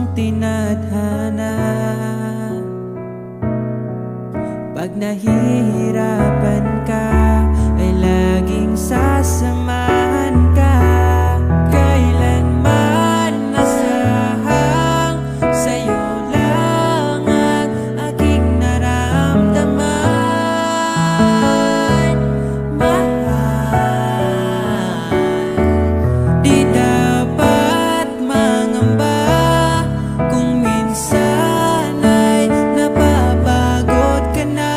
pusong tinadhana. Pag nahihirapan ka, ay laging sasamahan ka. Kailanman masahang sa'yo lang ang aking naramdaman. Mahal, di dapat mangamba kung minsan ay napapagod ka na.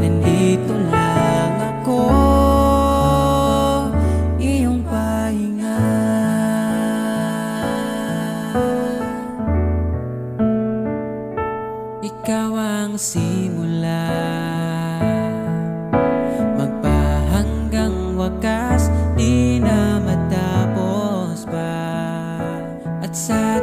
Nandito lang ako, iyong pahinga. Ikaw ang simula, magpahanggang wakas, di na matapos pa. At sa